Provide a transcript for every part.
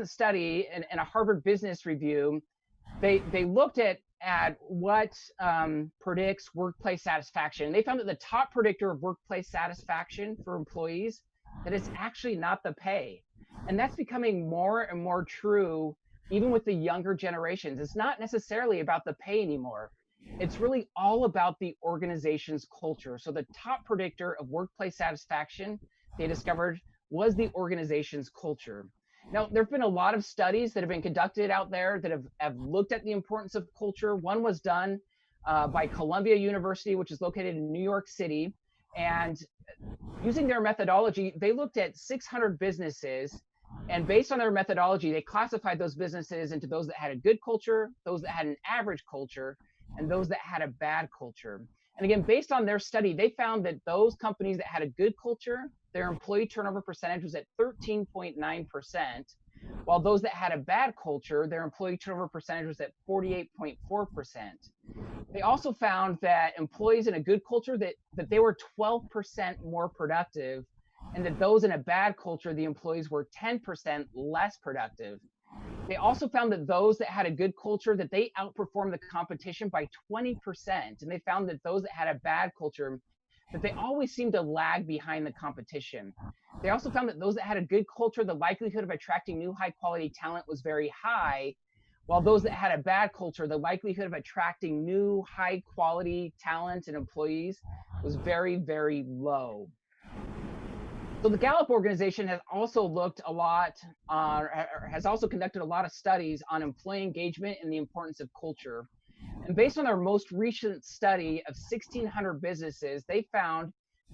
recent study in a Harvard Business Review. They looked at what predicts workplace satisfaction. They found that the top predictor of workplace satisfaction for employees, that it's actually not the pay. And that's becoming more and more true even with the younger generations. It's not necessarily about the pay anymore. It's really all about the organization's culture. So the top predictor of workplace satisfaction, they discovered, was the organization's culture. Now, there have been a lot of studies that have been conducted out there that have looked at the importance of culture. One was done by Columbia University, which is located in New York City. And using their methodology, they looked at 600 businesses. And based on their methodology, they classified those businesses into those that had a good culture, those that had an average culture, and those that had a bad culture. And again, based on their study, they found that those companies that had a good culture, their employee turnover percentage was at 13.9%, while those that had a bad culture, their employee turnover percentage was at 48.4%. They also found that employees in a good culture, that they were 12% more productive, and that those in a bad culture, the employees were 10% less productive. They also found that those that had a good culture, that they outperformed the competition by 20%. And they found that those that had a bad culture, that they always seemed to lag behind the competition. They also found that those that had a good culture, the likelihood of attracting new high quality talent was very high, while those that had a bad culture, the likelihood of attracting new high quality talent and employees was very, very low. So the Gallup organization has also looked a lot has also conducted a lot of studies on employee engagement and the importance of culture. And based on their most recent study of 1,600 businesses, they found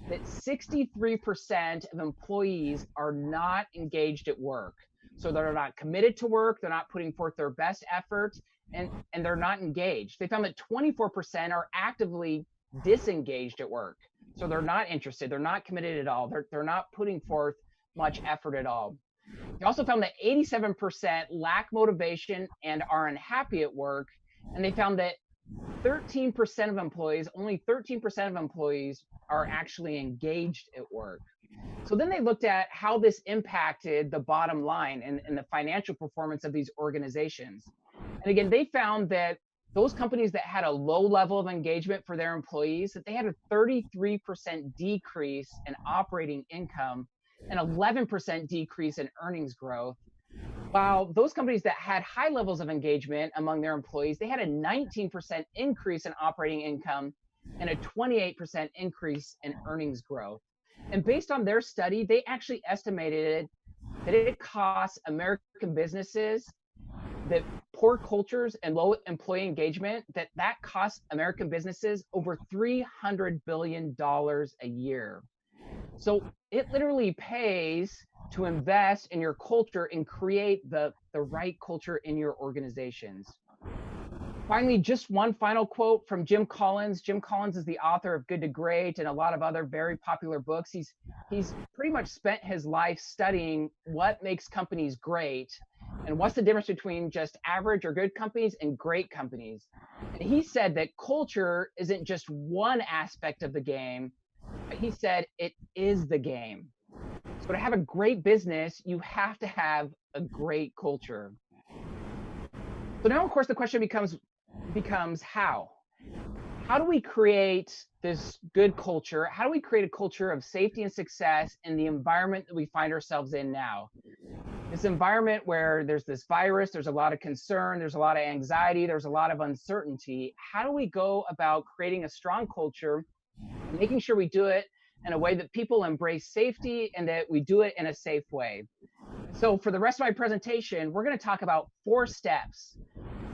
that 63% of employees are not engaged at work. So they're not committed to work, they're not putting forth their best efforts, and they're not engaged. They found that 24% are actively disengaged at work. So they're not interested, they're not committed at all, they're not putting forth much effort at all. They also found that 87% lack motivation and are unhappy at work. And they found that 13% of employees, only 13% of employees are actually engaged at work. So then they looked at how this impacted the bottom line and the financial performance of these organizations. And again, they found that those companies that had a low level of engagement for their employees, that they had a 33% decrease in operating income and 11% decrease in earnings growth. While those companies that had high levels of engagement among their employees, they had a 19% increase in operating income and a 28% increase in earnings growth. And based on their study, they actually estimated that it costs American businesses, that poor cultures and low employee engagement, that costs American businesses over $300 billion a year. So it literally pays to invest in your culture and create the right culture in your organizations. Finally, just one final quote from Jim Collins. Jim Collins is the author of Good to Great and a lot of other very popular books. He's pretty much spent his life studying what makes companies great and what's the difference between just average or good companies and great companies. And he said that culture isn't just one aspect of the game, but he said it is the game. So to have a great business, you have to have a great culture. So now, of course, the question becomes how? How do we create this good culture? How do we create a culture of safety and success in the environment that we find ourselves in now? This environment where there's this virus, there's a lot of concern, there's a lot of anxiety, there's a lot of uncertainty. How do we go about creating a strong culture, making sure we do it in a way that people embrace safety and that we do it in a safe way? So for the rest of my presentation, we're going to talk about 4 steps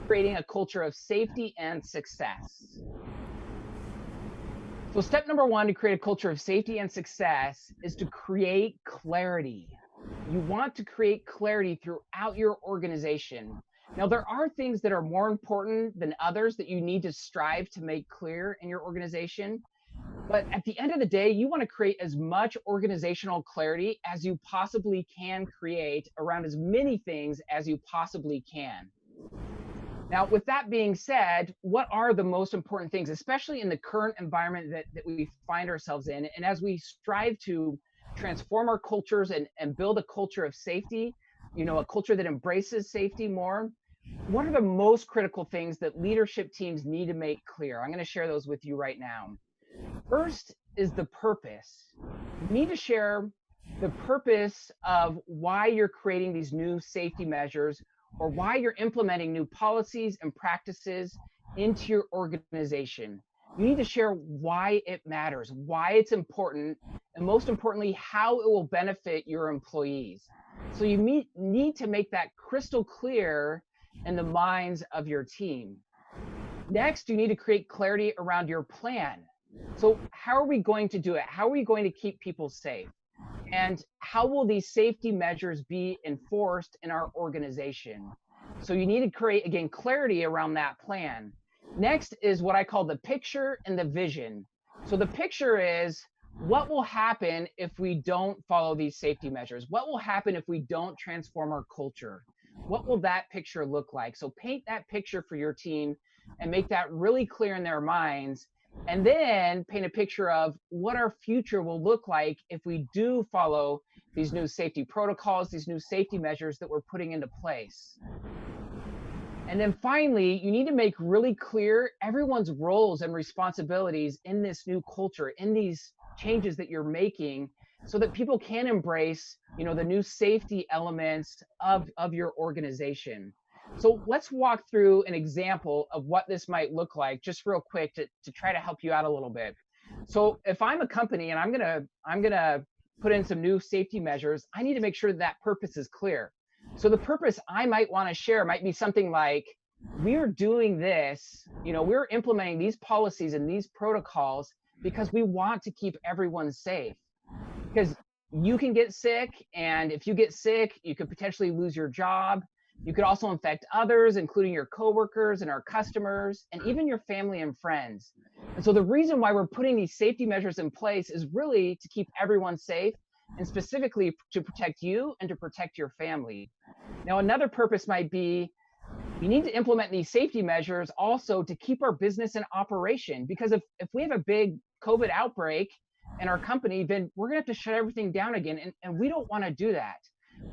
creating a culture of safety and success. So step number 1 to create a culture of safety and success is to create clarity. You want to create clarity throughout your organization. Now, there are things that are more important than others that you need to strive to make clear in your organization. But at the end of the day, you want to create as much organizational clarity as you possibly can create around as many things as you possibly can. Now, with that being said, what are the most important things, especially in the current environment that we find ourselves in? And as we strive to transform our cultures and build a culture of safety, a culture that embraces safety more, what are the most critical things that leadership teams need to make clear? I'm going to share those with you right now. First is the purpose. You need to share the purpose of why you're creating these new safety measures or why you're implementing new policies and practices into your organization. You need to share why it matters, why it's important, and most importantly, how it will benefit your employees. So you need to make that crystal clear in the minds of your team. Next, you need to create clarity around your plan. So how are we going to do it? How are we going to keep people safe? And how will these safety measures be enforced in our organization? So you need to create, again, clarity around that plan. Next is what I call the picture and the vision. So the picture is what will happen if we don't follow these safety measures? What will happen if we don't transform our culture? What will that picture look like? So paint that picture for your team and make that really clear in their minds. And then paint a picture of what our future will look like if we do follow these new safety protocols, these new safety measures that we're putting into place. And then finally, you need to make really clear everyone's roles and responsibilities in this new culture, in these changes that you're making, so that people can embrace, the new safety elements of your organization. So let's walk through an example of what this might look like, just real quick to try to help you out a little bit. So if I'm a company and I'm gonna put in some new safety measures, I need to make sure that purpose is clear. So the purpose I might want to share might be something like, we're doing this, we're implementing these policies and these protocols because we want to keep everyone safe. Because you can get sick, and if you get sick, you could potentially lose your job. You could also infect others, including your coworkers and our customers, and even your family and friends. And so the reason why we're putting these safety measures in place is really to keep everyone safe, and specifically to protect you and to protect your family. Now, another purpose might be we need to implement these safety measures also to keep our business in operation, because if we have a big COVID outbreak in our company, then we're going to have to shut everything down again, and we don't want to do that.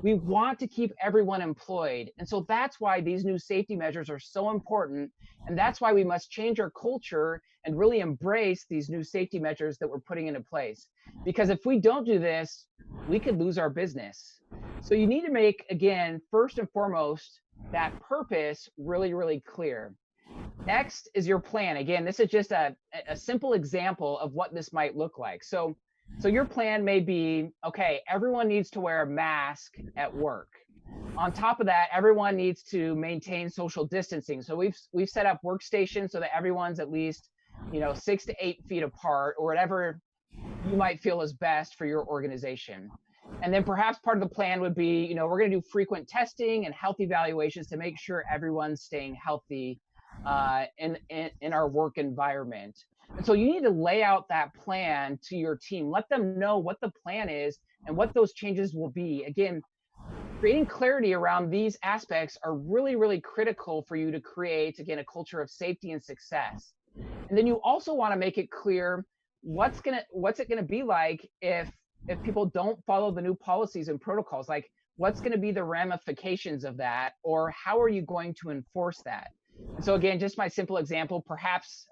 We want to keep everyone employed. And so that's why these new safety measures are so important. And that's why we must change our culture and really embrace these new safety measures that we're putting into place. Because if we don't do this, we could lose our business. So you need to make, again, first and foremost, that purpose really, really clear. Next is your plan. Again, this is just a simple example of what this might look like. So your plan may be, okay, everyone needs to wear a mask at work. On top of that, everyone needs to maintain social distancing. So we've set up workstations so that everyone's at least 6 to 8 feet apart, or whatever you might feel is best for your organization. And then perhaps part of the plan would be, we're going to do frequent testing and health evaluations to make sure everyone's staying healthy in our work environment. And so you need to lay out that plan to your team. Let them know what the plan is and what those changes will be. Again, creating clarity around these aspects are really, really critical for you to create, again, a culture of safety and success. And then you also want to make it clear what's it gonna be like if people don't follow the new policies and protocols. Like, what's going to be the ramifications of that, or how are you going to enforce that? And so again, just my simple example, perhaps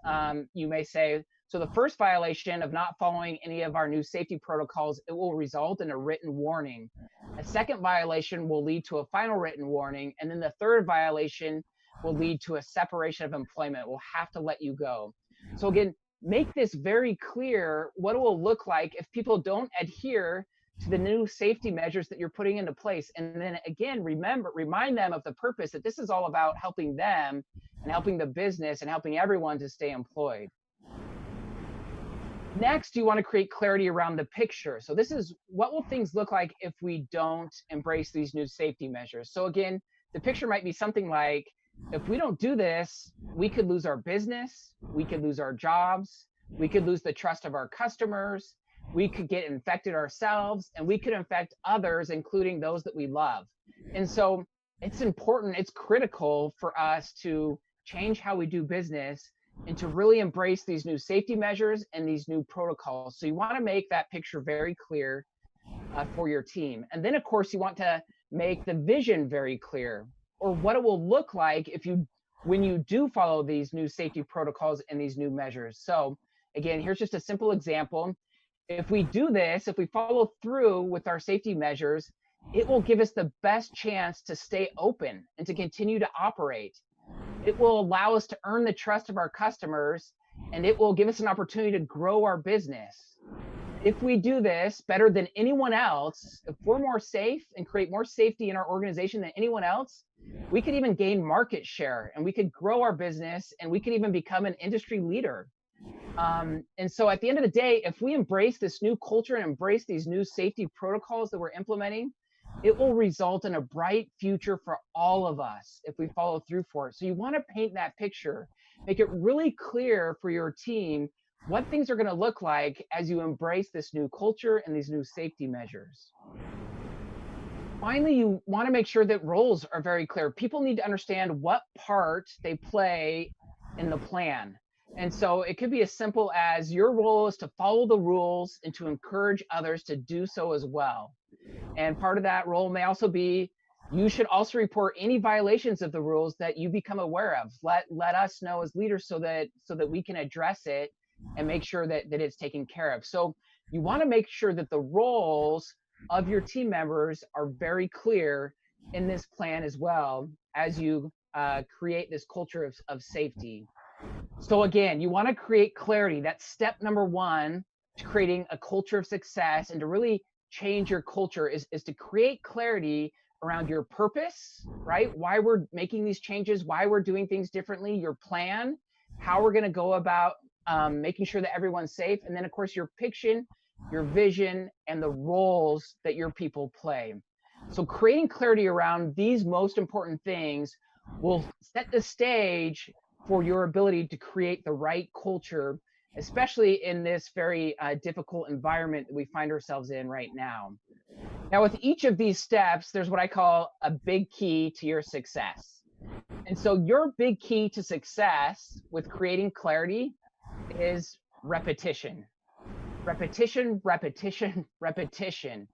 you may say, so the first violation of not following any of our new safety protocols, it will result in a written warning. A second violation will lead to a final written warning. And then the third violation will lead to a separation of employment. We'll have to let you go. So again, make this very clear what it will look like if people don't adhere to the new safety measures that you're putting into place. And then again, remind them of the purpose, that this is all about helping them and helping the business and helping everyone to stay employed. Next, you want to create clarity around the picture. So this is, what will things look like if we don't embrace these new safety measures? So again, the picture might be something like, if we don't do this, we could lose our business, we could lose our jobs, we could lose the trust of our customers, we could get infected ourselves, and we could infect others, including those that we love. And so it's important, it's critical for us to change how we do business and to really embrace these new safety measures and these new protocols. So you want to make that picture very clear for your team. And then, of course, you want to make the vision very clear, or what it will look like when you do follow these new safety protocols and these new measures. So again, here's just a simple example. If we do this, if we follow through with our safety measures, it will give us the best chance to stay open and to continue to operate. It will allow us to earn the trust of our customers, and it will give us an opportunity to grow our business. If we do this better than anyone else, if we're more safe and create more safety in our organization than anyone else, we could even gain market share, and we could grow our business, and we could even become an industry leader. And so at the end of the day, if we embrace this new culture and embrace these new safety protocols that we're implementing, it will result in a bright future for all of us if we follow through for it. So you want to paint that picture, make it really clear for your team what things are going to look like as you embrace this new culture and these new safety measures. Finally, you want to make sure that roles are very clear. People need to understand what part they play in the plan. And so it could be as simple as your role is to follow the rules and to encourage others to do so as well. And part of that role may also be you should also report any violations of the rules that you become aware of. Let us know as leaders so that we can address it and make sure that it's taken care of. So you want to make sure that the roles of your team members are very clear in this plan as well as you create this culture of safety. So again, you want to create clarity. That's step number one to creating a culture of success, and to really change your culture is to create clarity around your purpose, right? Why we're making these changes, why we're doing things differently, your plan, how we're going to go about making sure that everyone's safe, and then of course your picture, your vision, and the roles that your people play. So creating clarity around these most important things will set the stage for your ability to create the right culture, especially in this very difficult environment that we find ourselves in right now. Now, with each of these steps, there's what I call a big key to your success. And so your big key to success with creating clarity is repetition. Repetition, repetition, repetition.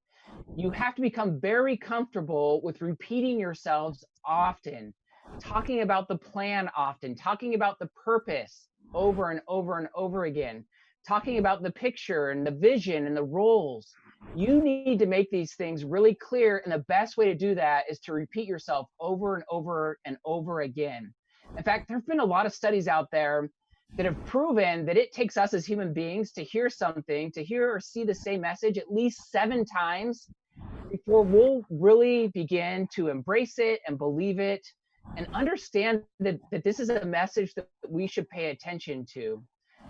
You have to become very comfortable with repeating yourselves often, talking about the plan often, talking about the purpose over and over and over again, talking about the picture and the vision and the roles. You need to make these things really clear, and the best way to do that is to repeat yourself over and over and over again. In fact, there have been a lot of studies out there that have proven that it takes us as human beings to hear something, to hear or see the same message at least 7 times before we'll really begin to embrace it and believe it and understand that this is a message that we should pay attention to.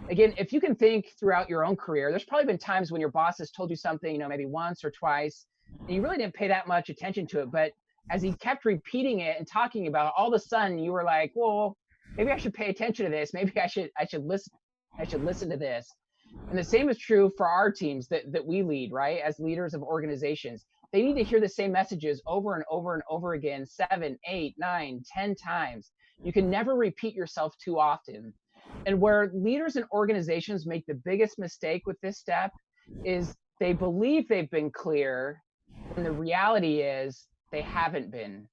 Again, if you can think throughout your own career, there's probably been times when your boss has told you something, maybe once or twice, and you really didn't pay that much attention to it. But as he kept repeating it and talking about it, all of a sudden you were like, well, maybe I should pay attention to this. Maybe I should listen to this. And the same is true for our teams that we lead, right? As leaders of organizations, they need to hear the same messages over and over and over again, 7, 8, 9, 10 times. You can never repeat yourself too often. And where leaders and organizations make the biggest mistake with this step is they believe they've been clear, and the reality is they haven't been.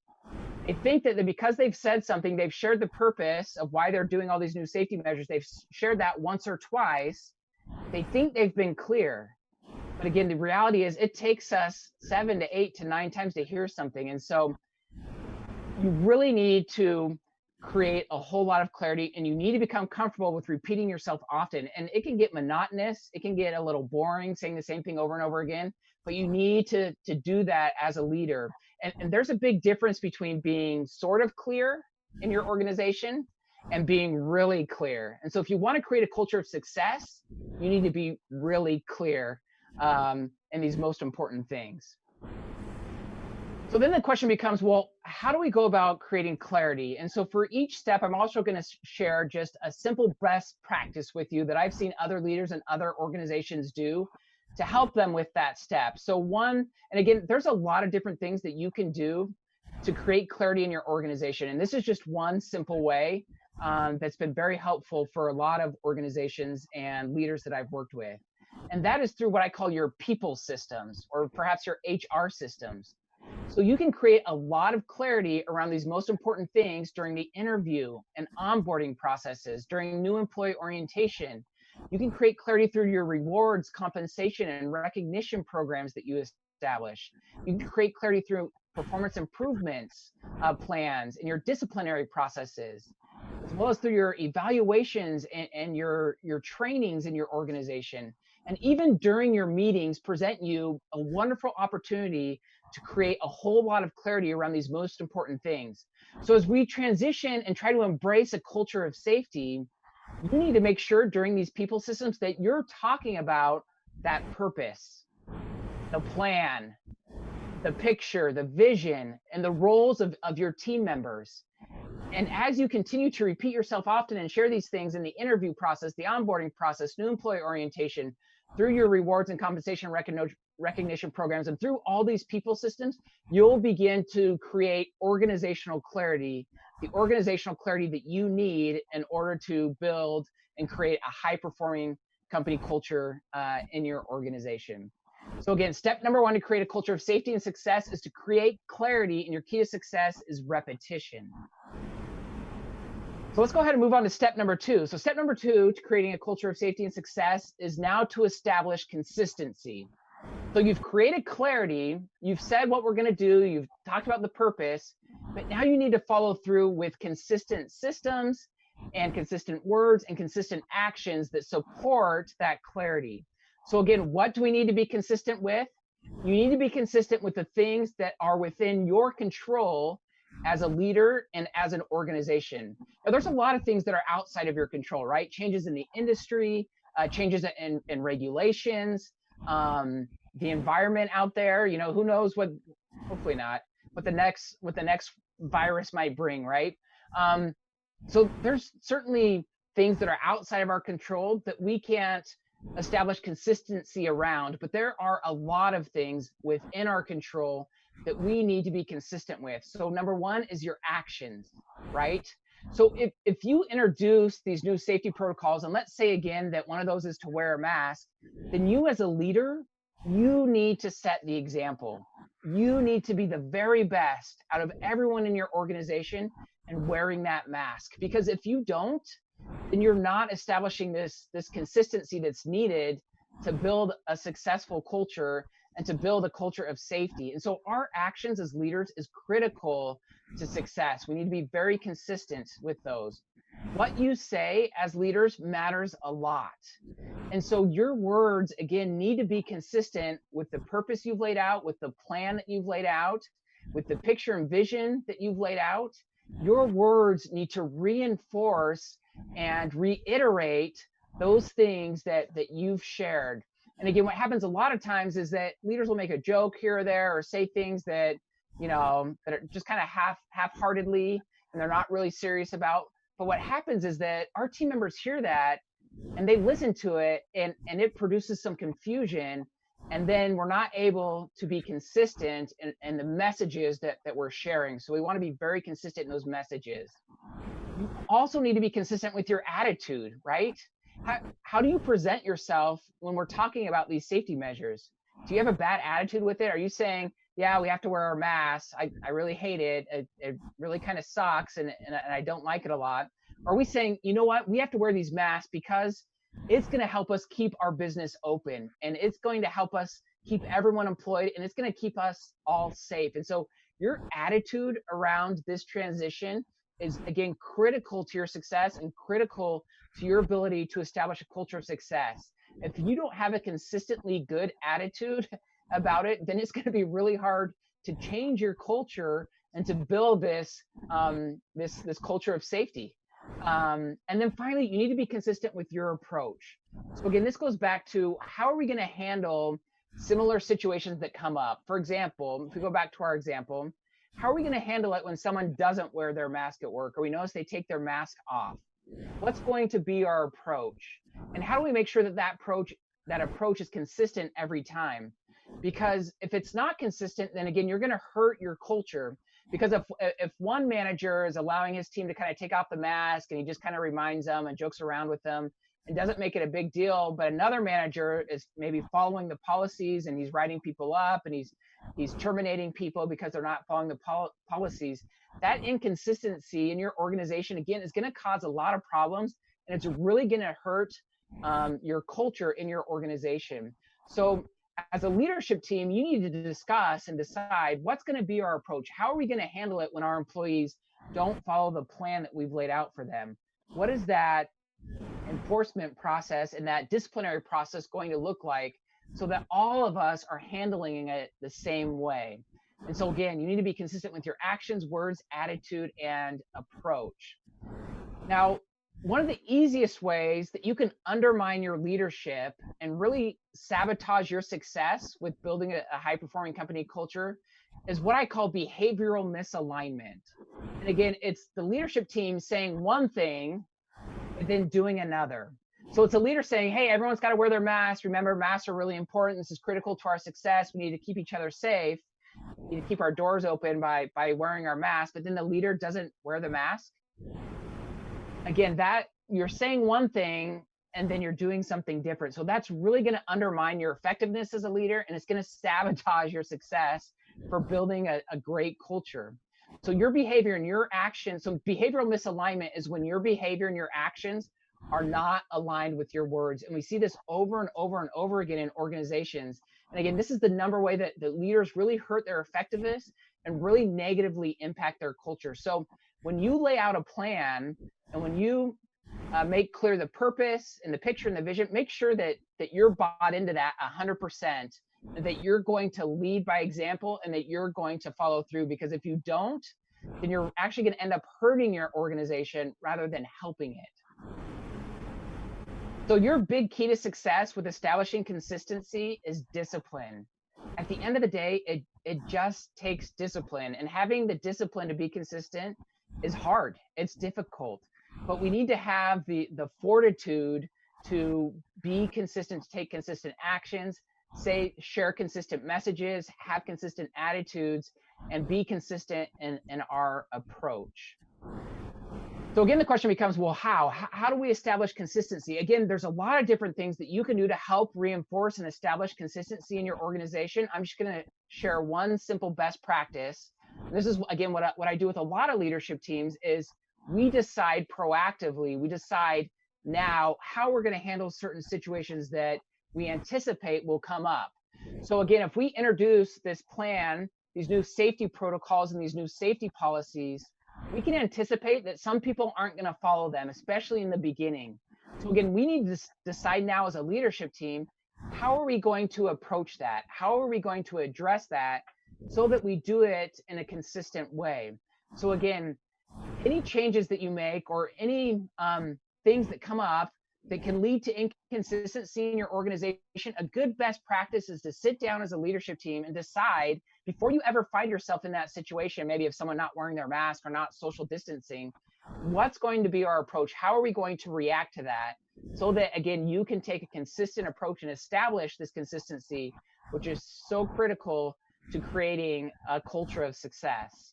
They think that because they've said something, they've shared the purpose of why they're doing all these new safety measures, they've shared that once or twice, they think they've been clear. But again, the reality is it takes us 7 to 8 to 9 times to hear something. And so you really need to create a whole lot of clarity, and you need to become comfortable with repeating yourself often. And it can get monotonous. It can get a little boring saying the same thing over and over again, but you need to do that as a leader. And there's a big difference between being sort of clear in your organization and being really clear. And so if you want to create a culture of success, you need to be really clear in these most important things. So then the question becomes, well, how do we go about creating clarity? And so for each step, I'm also going to share just a simple best practice with you that I've seen other leaders and other organizations do to help them with that step. So one, and again, there's a lot of different things that you can do to create clarity in your organization. And this is just one simple way that's been very helpful for a lot of organizations and leaders that I've worked with. And that is through what I call your people systems, or perhaps your HR systems. So you can create a lot of clarity around these most important things during the interview and onboarding processes, during new employee orientation. You can create clarity through your rewards, compensation, and recognition programs that you establish. You can create clarity through performance improvements plans and your disciplinary processes, as well as through your evaluations and your trainings in your organization. And even during your meetings, present you a wonderful opportunity to create a whole lot of clarity around these most important things. So as we transition and try to embrace a culture of safety, you need to make sure during these people systems that you're talking about that purpose, the plan, the picture, the vision, and the roles of your team members. And as you continue to repeat yourself often and share these things in the interview process, the onboarding process, new employee orientation, through your rewards and compensation recognition programs, and through all these people systems, you'll begin to create organizational clarity, the organizational clarity that you need in order to build and create a high-performing company culture in your organization. So again, step number one to create a culture of safety and success is to create clarity, and your key to success is repetition. So let's go ahead and move on to step number two. So step number two to creating a culture of safety and success is now to establish consistency. So you've created clarity, you've said what we're going to do, you've talked about the purpose, but now you need to follow through with consistent systems and consistent words and consistent actions that support that clarity. So again, what do we need to be consistent with? You need to be consistent with the things that are within your control as a leader and as an organization. Now, there's a lot of things that are outside of your control, right? Changes in the industry, changes in regulations, the environment out there. You know, who knows what? Hopefully not. What the next virus might bring, right? So there's certainly things that are outside of our control that we can't establish consistency around, but there are a lot of things within our control that we need to be consistent with. So number one is your actions, right? So if you introduce these new safety protocols, and let's say again that one of those is to wear a mask, then you as a leader, you need to set the example. You need to be the very best out of everyone in your organization and wearing that mask. Because if you don't, then you're not establishing this consistency that's needed to build a successful culture and to build a culture of safety. And so our actions as leaders is critical to success. We need to be very consistent with those. What you say as leaders matters a lot. And so your words, again, need to be consistent with the purpose you've laid out, with the plan that you've laid out, with the picture and vision that you've laid out. Your words need to reinforce and reiterate those things that you've shared. And again, what happens a lot of times is that leaders will make a joke here or there or say things that, you know, that are just kind of half-heartedly and they're not really serious about. But what happens is that our team members hear that and they listen to it and it produces some confusion. And then we're not able to be consistent in the messages that we're sharing. So we want to be very consistent in those messages. You also need to be consistent with your attitude, right? How do you present yourself when we're talking about these safety measures? Do you have a bad attitude with it? Are you saying, yeah, we have to wear our masks. I really hate it. It really kind of sucks and I don't like it a lot. Or are we saying, you know what, we have to wear these masks because it's going to help us keep our business open and it's going to help us keep everyone employed and it's going to keep us all safe. And so your attitude around this transition is, again, critical to your success and critical to your ability to establish a culture of success. If you don't have a consistently good attitude about it, then it's going to be really hard to change your culture and to build this this culture of safety. And then finally, you need to be consistent with your approach. So again, this goes back to how are we going to handle similar situations that come up? For example, if we go back to our example, how are we going to handle it when someone doesn't wear their mask at work or we notice they take their mask off? What's going to be our approach? And how do we make sure that that approach is consistent every time? Because if it's not consistent, then again, you're going to hurt your culture. Because if one manager is allowing his team to kind of take off the mask and he just kind of reminds them and jokes around with them, and doesn't make it a big deal, but another manager is maybe following the policies and he's writing people up and he's terminating people because they're not following the policies. That inconsistency in your organization, again, is going to cause a lot of problems, and it's really going to hurt your culture in your organization. So as a leadership team, you need to discuss and decide what's going to be our approach. How are we going to handle it when our employees don't follow the plan that we've laid out for them? What is that enforcement process and that disciplinary process going to look like, so that all of us are handling it the same way? And so again, you need to be consistent with your actions, words, attitude, and approach. Now, one of the easiest ways that you can undermine your leadership and really sabotage your success with building a high-performing company culture is what I call behavioral misalignment. And again, it's the leadership team saying one thing and then doing another. So it's a leader saying, hey, everyone's got to wear their masks. Remember, masks are really important. This is critical to our success. We need to keep each other safe. We need to keep our doors open by wearing our mask. But then the leader doesn't wear the mask. Again, that you're saying one thing and then you're doing something different. So that's really going to undermine your effectiveness as a leader, and it's going to sabotage your success for building a great culture. So your behavior and your actions, so behavioral misalignment is when your behavior and your actions are not aligned with your words. And we see this over and over and over again in organizations. And again, this is the number way that the leaders really hurt their effectiveness and really negatively impact their culture. So when you lay out a plan and when you make clear the purpose and the picture and the vision, make sure that you're bought into that 100%, that you're going to lead by example and that you're going to follow through. Because if you don't, then you're actually going to end up hurting your organization rather than helping it. So your big key to success with establishing consistency is discipline. At the end of the day, it just takes discipline, and having the discipline to be consistent is hard. It's difficult, but we need to have the fortitude to be consistent, to take consistent actions, share consistent messages, have consistent attitudes, and be consistent in our approach. So again, the question becomes, well, how do we establish consistency? Again, there's a lot of different things that you can do to help reinforce and establish consistency in your organization. I'm just going to share one simple best practice. This is, again, what I do with a lot of leadership teams is we decide proactively, we decide now how we're going to handle certain situations that we anticipate will come up. So again, if we introduce this plan, these new safety protocols and these new safety policies, we can anticipate that some people aren't going to follow them, especially in the beginning. So again, we need to decide now as a leadership team, how are we going to approach that? How are we going to address that so that we do it in a consistent way? So again, any changes that you make or any things that come up that can lead to inconsistency in your organization, a good best practice is to sit down as a leadership team and decide before you ever find yourself in that situation, maybe of someone not wearing their mask or not social distancing, what's going to be our approach? How are we going to react to that? So that, again, you can take a consistent approach and establish this consistency, which is so critical to creating a culture of success.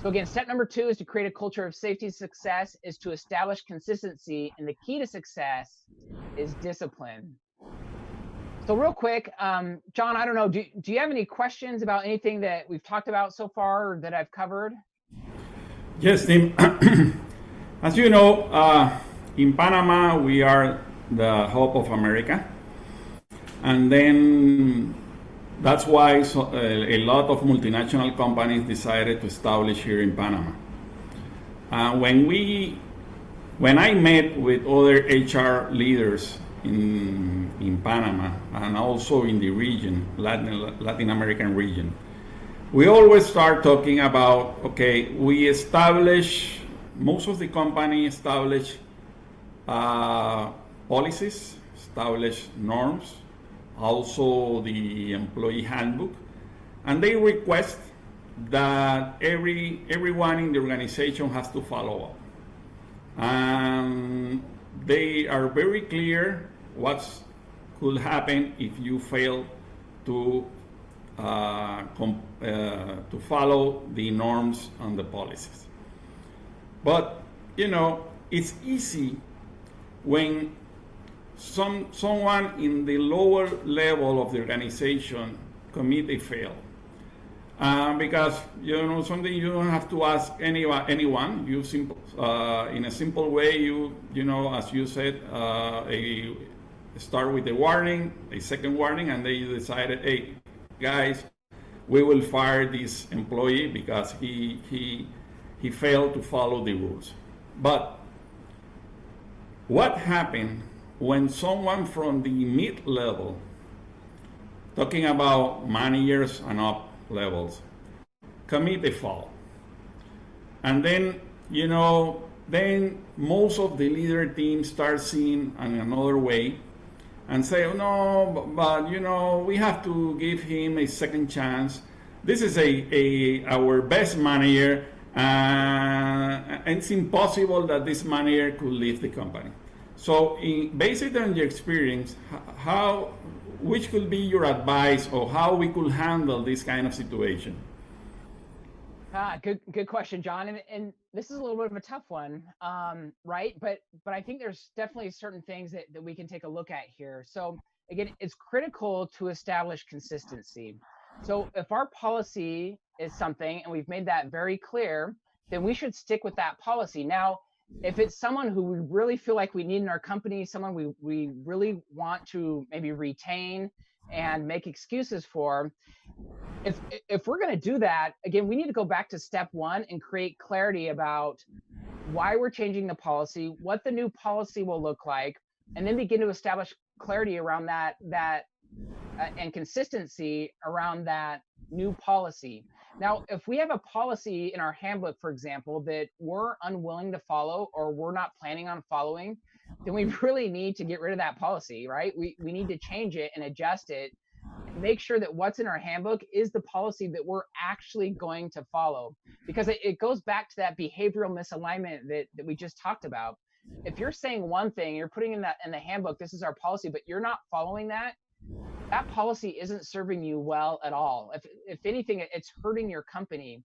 So again, step number 2 is to create a culture of safety and success, is to establish consistency. And the key to success is discipline. So real quick, John, I don't know, do you have any questions about anything that we've talked about so far or that I've covered? Yes, Tim. As you know, in Panama, we are the hub of America. And then that's why a lot of multinational companies decided to establish here in Panama. When I met with other HR leaders in Panama and also in the region, Latin American region, we always start talking about, okay, most of the company establish policies, establish norms, also the employee handbook, and they request that everyone in the organization has to follow up. And they are very clear what could happen if you fail to follow the norms and the policies. But, you know, it's easy when someone in the lower level of the organization commit a fail. Because something you don't have to ask anyone. You in a simple way. As you said, start with a warning, a second warning, and they decided, hey, guys, we will fire this employee because he failed to follow the rules. But what happened when someone from the mid level, talking about managers and up levels, commit a foul? And then, then most of the leader team start seeing in another way and say, oh, no, but we have to give him a second chance. This is our best manager, and it's impossible that this manager could leave the company. So, based on your experience, which could be your advice or how we could handle this kind of situation? Good question, John. And this is a little bit of a tough one, right? But I think there's definitely certain things that we can take a look at here. So again, it's critical to establish consistency. So if our policy is something, and we've made that very clear, then we should stick with that policy. Now, if it's someone who we really feel like we need in our company, someone we really want to maybe retain and make excuses for, if we're going to do that, again, we need to go back to step one and create clarity about why we're changing the policy, what the new policy will look like, and then begin to establish clarity around that and consistency around that new policy. Now, if we have a policy in our handbook, for example, that we're unwilling to follow or we're not planning on following, then we really need to get rid of that policy, right? We need to change it and adjust it, and make sure that what's in our handbook is the policy that we're actually going to follow. Because it goes back to that behavioral misalignment that we just talked about. If you're saying one thing, you're putting in the handbook, this is our policy, but you're not following that policy isn't serving you well at all. If anything, it's hurting your company.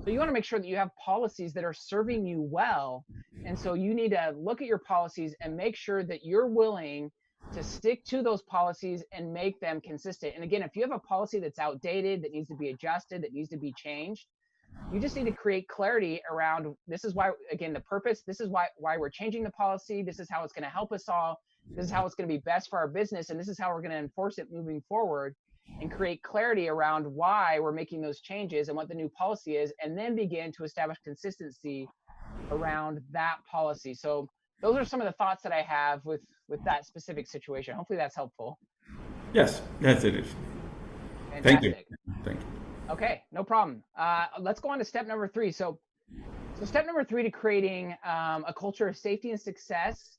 So you want to make sure that you have policies that are serving you well. And so you need to look at your policies and make sure that you're willing to stick to those policies and make them consistent. And again, if you have a policy that's outdated, that needs to be adjusted, that needs to be changed, you just need to create clarity around, this is why, again, the purpose, this is why we're changing the policy, this is how it's going to help us all, this is how it's going to be best for our business, and this is how we're going to enforce it moving forward, and create clarity around why we're making those changes and what the new policy is, and then begin to establish consistency around that policy. So those are some of the thoughts that I have with that specific situation. Hopefully that's helpful. Yes, yes, it is. Fantastic. Thank you. Okay, no problem. Let's go on to step number 3. So step number 3 to creating a culture of safety and success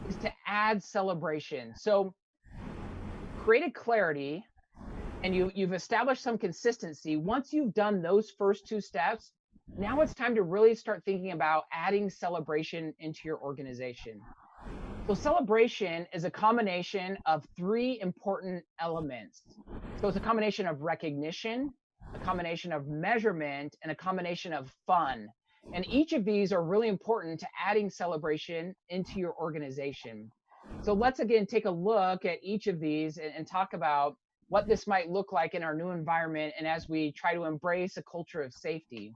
is to add celebration. So created clarity, and you've established some consistency. Once you've done those first 2 steps, now it's time to really start thinking about adding celebration into your organization. So celebration is a combination of 3 important elements. So it's a combination of recognition, a combination of measurement, and a combination of fun. And each of these are really important to adding celebration into your organization. So let's again take a look at each of these and talk about what this might look like in our new environment and as we try to embrace a culture of safety.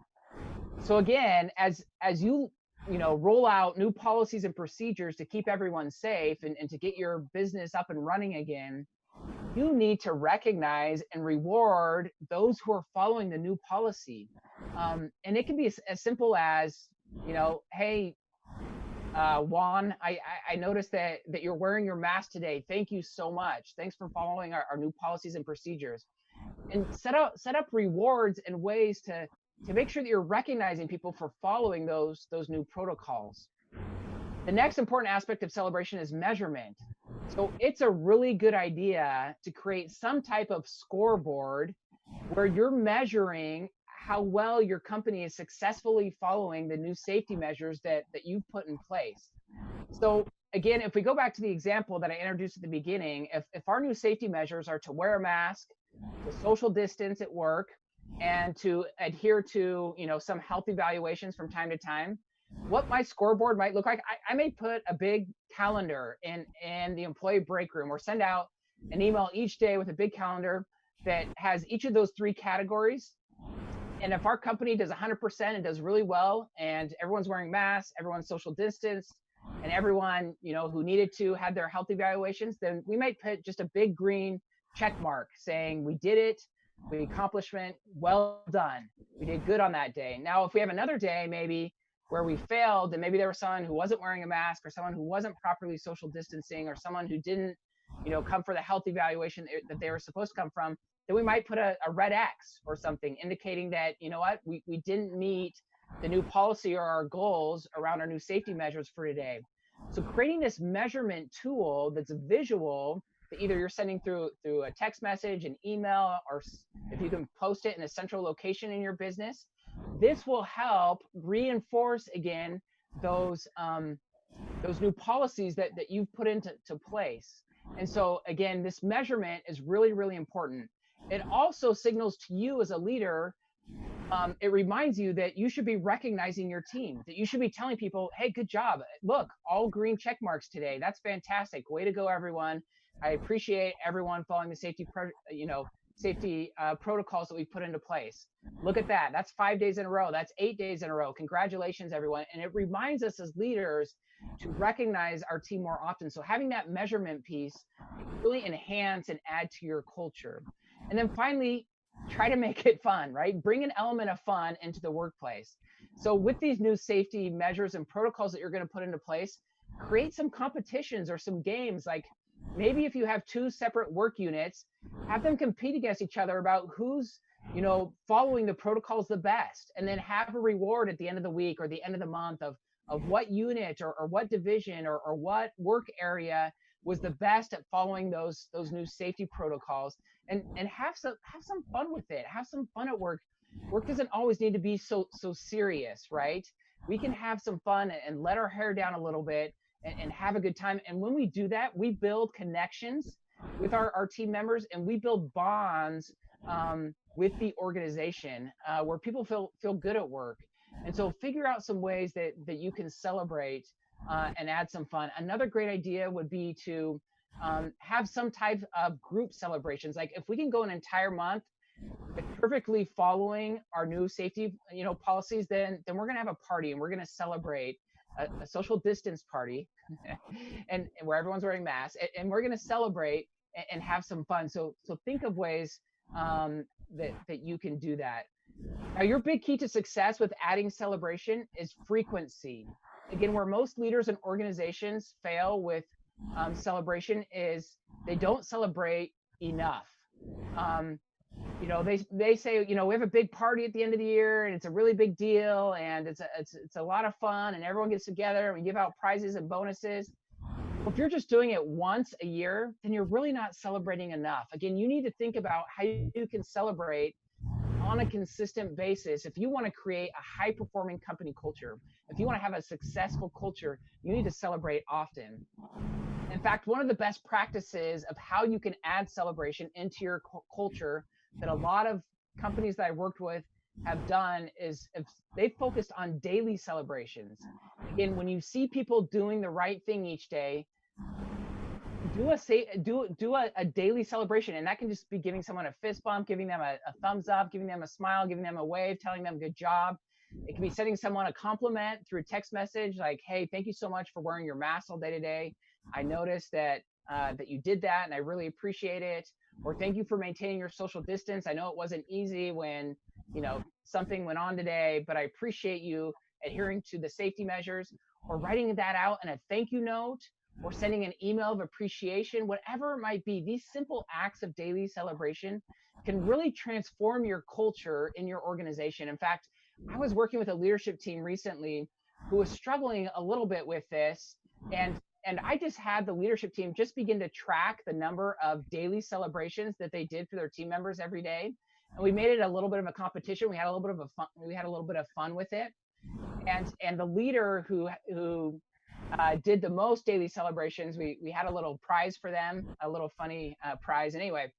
So again, as you roll out new policies and procedures to keep everyone safe and to get your business up and running again, you need to recognize and reward those who are following the new policy. And it can be as simple as, hey, Juan, I noticed that you're wearing your mask today. Thank you so much. Thanks for following our new policies and procedures. And set up rewards and ways to make sure that you're recognizing people for following those new protocols. The next important aspect of celebration is measurement. So it's a really good idea to create some type of scoreboard where you're measuring how well your company is successfully following the new safety measures that you've put in place. So again, if we go back to the example that I introduced at the beginning, if our new safety measures are to wear a mask, to social distance at work, and to adhere to some health evaluations from time to time, what my scoreboard might look like. I may put a big calendar in the employee break room, or send out an email each day with a big calendar that has each of those 3 categories. And if our company does 100% and does really well, and everyone's wearing masks, everyone's social distanced, and everyone, who needed to had their health evaluations, then we might put just a big green check mark saying we did it, we accomplishment, well done, we did good on that day. Now, if we have another day maybe where we failed, and maybe there was someone who wasn't wearing a mask, or someone who wasn't properly social distancing, or someone who didn't, come for the health evaluation that they were supposed to come from, then we might put a red X or something indicating that, we didn't meet the new policy or our goals around our new safety measures for today. So creating this measurement tool that's visual, that either you're sending through a text message, an email, or if you can post it in a central location in your business, this will help reinforce again those new policies that you've put into place. And so again, this measurement is really, really important. It also signals to you as a leader, it reminds you that you should be recognizing your team, that you should be telling people, hey, good job. Look, all green check marks today. That's fantastic. Way to go, everyone. I appreciate everyone following the safety protocols that we've put into place. Look at that. That's 5 days in a row. That's 8 days in a row. Congratulations, everyone. And it reminds us as leaders to recognize our team more often. So having that measurement piece really enhance and add to your culture. And then finally, try to make it fun, right? Bring an element of fun into the workplace. So with these new safety measures and protocols that you're going to put into place, create some competitions or some games. Like maybe if you have 2 separate work units, have them compete against each other about who's, following the protocols the best, and then have a reward at the end of the week or the end of the month of what unit or what division or what work area was the best at following those new safety protocols, and have some fun with it. Have some fun at work. Work doesn't always need to be so serious, right? We can have some fun and let our hair down a little bit and have a good time. And when we do that, we build connections with our team members, and we build bonds with the organization where people feel good at work. And so figure out some ways that you can celebrate and add some fun. Another great idea would be to have some type of group celebrations. Like if we can go an entire month perfectly following our new safety policies, then we're going to have a party, and we're going to celebrate a social distance party and where everyone's wearing masks, and we're going to celebrate and have some fun. So think of ways that you can do that. Now, your big key to success with adding celebration is frequency. Again, where most leaders and organizations fail with celebration is they don't celebrate enough. They say, we have a big party at the end of the year, and it's a really big deal, and it's a lot of fun, and everyone gets together, and we give out prizes and bonuses. Well, if you're just doing it once a year, then you're really not celebrating enough. Again, you need to think about how you can celebrate on a consistent basis. If you want to create a high-performing company culture, if you want to have a successful culture, you need to celebrate often. In fact, one of the best practices of how you can add celebration into your culture that a lot of companies that I worked with have done is they focused on daily celebrations. Again, when you see people doing the right thing each day, do a daily celebration, and that can just be giving someone a fist bump, giving them a thumbs up, giving them a smile, giving them a wave, telling them good job. It can be sending someone a compliment through a text message like, hey, thank you so much for wearing your mask all day today. I noticed that you did that, and I really appreciate it. Or thank you for maintaining your social distance. I know it wasn't easy when something went on today, but I appreciate you adhering to the safety measures. Or writing that out in a thank you note, or sending an email of appreciation, whatever it might be. These simple acts of daily celebration can really transform your culture in your organization. In fact, I was working with a leadership team recently who was struggling a little bit with this, and I just had the leadership team just begin to track the number of daily celebrations that they did for their team members every day. And we made it a little bit of a competition. We had a little bit of fun with it. And the leader who did the most daily celebrations, we had a little prize for them, a little funny prize. Anyway,